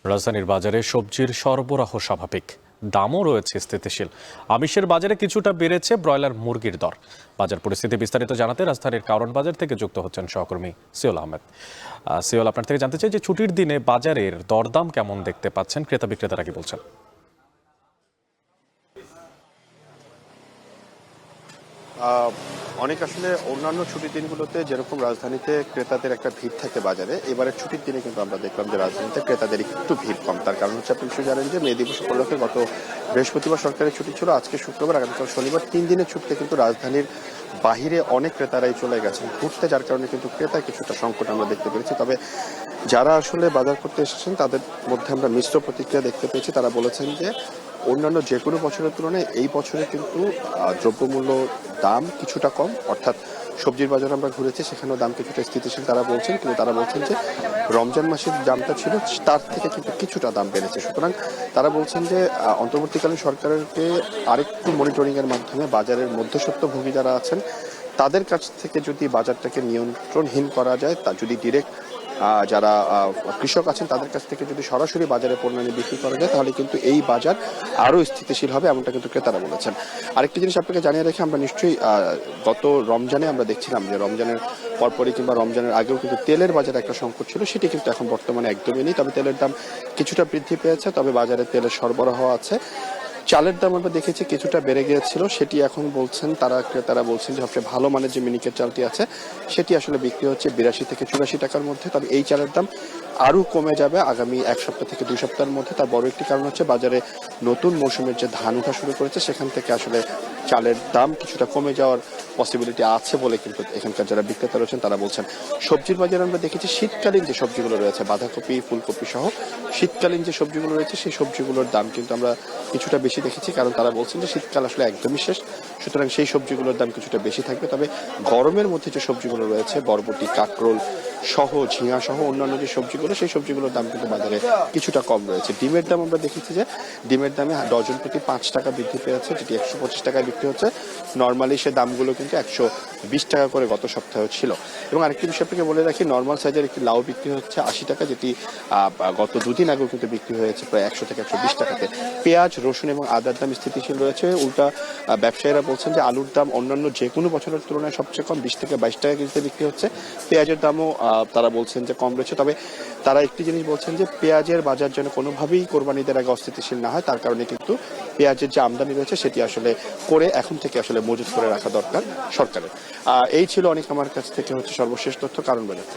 রাজধানীর বাজারে সবজির সরবরাহ স্বাভাবিক, দামও রয়েছে স্থিতিশীল। আমিষের বাজারে কিছুটা বেড়েছে ব্রয়লার মুরগির দর। বাজার পরিস্থিতি বিস্তারিত জানাতে রাজধানীর কারণ বাজার থেকে যুক্ত হচ্ছেন সহকর্মী সিওল আহমেদ। সিওল, আপনার থেকে জানতে চাই যে ছুটির দিনে বাজারের দরদাম কেমন দেখতে পাচ্ছেন, ক্রেতা বিক্রেতারা কি বলছেন? অনেক আসলে অন্যান্য ছুটির দিনগুলোতে যেরকম রাজধানীতে ক্রেতাদের একটা ভিড় থাকে বাজারে, এবারে ছুটির দিনে কিন্তু আমরা দেখলাম যে রাজধানীতে ক্রেতাদের একটু ভিড় কম। তার কারণ হচ্ছে আপনি নিশ্চয়ই জানেন যে মে দিবস উপলক্ষে গত বৃহস্পতিবার সরকারি ছুটি ছিল, আজকে শুক্রবার, আগামীকাল শনিবার, 3 দিনের ছুটিতে কিন্তু রাজধানীর বাহিরে অনেক ক্রেতারাই চলে গেছেন ঘুরতে, যার কারণে কিন্তু ক্রেতার কিছুটা সংকট আমরা দেখতে পেরেছি। তবে যারা আসলে বাজার করতে এসেছেন তাদের মধ্যে আমরা মিশ্র প্রতিক্রিয়া দেখতে পেয়েছি। তারা বলেছেন যে অন্যান্য যে কোনো বছরের তুলনায় এই বছরে কিন্তু দ্রব্যমূল্য দাম কিছুটা কম, অর্থাৎ সবজির বাজার আমরা ঘুরেছি, সেখানেও দাম কিছুটা স্থিতিশীল তারা বলছেন। কিন্তু তারা বলছেন যে রমজান মাসের দামটা ছিল তার থেকে কিন্তু কিছুটা দাম বেড়েছে। সুতরাং তারা বলছেন যে অন্তর্বর্তীকালীন সরকারকে আরেকটু মনিটরিং এর মাধ্যমে বাজারের মধ্যস্বত্বভোগী যারা আছেন তাদের কাছ থেকে যদি বাজারটাকে নিয়ন্ত্রণহীন করা যায়, তা যদি ডিরেক্ট যারা কৃষক আছেন তাদের কাছ থেকে যদি সরাসরি বাজারে পণ্য নিয়ে বিক্রি করা যায়, তাহলে কিন্তু এই বাজার আরো স্থিতিশীল হবে, এমনটা কিন্তু ক্রেতারা বলেছেন। আরেকটি জিনিস আপনাকে জানিয়ে রেখে, আমরা নিশ্চয়ই গত রমজানে আমরা দেখছিলাম যে রমজানের পরপরই কিংবা রমজানের আগেও কিন্তু তেলের বাজারে একটা সংকট ছিল, সেটি কিন্তু এখন বর্তমানে একদমই নেই। তবে তেলের দাম কিছুটা বৃদ্ধি পেয়েছে, তবে বাজারে তেলের সরবরাহ আছে। চালের দাম আমরা দেখেছি কিছুটা বেড়ে গিয়েছিল, সেটি এখন বলছেন ক্রেতারা বলছেন যে সবচেয়ে ভালো মানের যে মিনিকেট চালটি আছে সেটি আসলে বিক্রি হচ্ছে 82 থেকে 84 টাকার মধ্যে। তবে এই চালের দাম আরো কমে যাবে আগামী 1 সপ্তাহ থেকে 2 সপ্তাহের মধ্যে। তার বড় একটি কারণ হচ্ছে বাজারে নতুন মৌসুমের যে ধান ওঠা শুরু করেছে, সেখান থেকে আসলে চালের দাম কিছুটা কমে যাওয়ার পসিবিলিটি আছে বলে কিন্তু এখানকার যারা বিক্রেতা রয়েছেন তারা বলছেন। সবজির বাজারে আমরা দেখেছি শীতকালীন যে সবজিগুলো রয়েছে, বাঁধাকপি, ফুলকপি সহ শীতকালীন যে সবজিগুলো রয়েছে সেই সবজিগুলোর দাম কিন্তু আমরা কিছুটা বেশি দেখেছি, কারণ তারা বলছেন যে শীতকাল আসলে একদমই শেষ, সুতরাং সেই সবজিগুলোর দাম কিছুটা বেশি থাকবে। তবে গরমের মধ্যে যে সবজিগুলো রয়েছে, বরবটি, কাঁকরোল সহ, ঝিঙা সহ অন্যান্য যে সবজিগুলো, সেই সবজিগুলোর দাম কিন্তু বাজারে কিছুটা কম রয়েছে। ডিমের দাম আমরা দেখেছি যে ডিমের দামে ডজন প্রতি 5 টাকা বৃদ্ধি পেয়েছে, যেটি 125 টাকায় বিক্রি হচ্ছে। নর্মালি সে দামগুলো কিন্তু 120 টাকা করে গত সপ্তাহে ছিল। এবং আরেকটি বিষয় আপনাকে বলে রাখি, নর্মাল সাইজের একটি লাউ বিক্রি হচ্ছে 80 টাকা, যেটি গত 2 দিন আগেও কিন্তু বিক্রি হয়েছে প্রায় 100 থেকে 120 টাকাতে। পেঁয়াজ, রসুন এবং আদার দাম স্থিতিশীল রয়েছে। উল্টা ব্যবসায়ীরা বলছেন যে আলুর দাম অন্যান্য যে কোনো বছরের তুলনায় সবচেয়ে কম, 20 থেকে 22 টাকা কেজিতে বিক্রি হচ্ছে। পেঁয়াজের দামও তারা বলছেন যে কম রয়েছে। তবে তারা একটি জিনিস বলছেন যে পেঁয়াজের বাজার যেন কোনোভাবেই কোরবানিদের আগে অস্থিতিশীল না হয়, তার কারণে কিন্তু পেঁয়াজের যে আমদানি রয়েছে সেটি আসলে করে এখন থেকে আসলে মজুত করে রাখা দরকার সরকারের। এই ছিল অনেক আমার কাছ থেকে হচ্ছে সর্বশেষ তথ্য কারণ বাজার।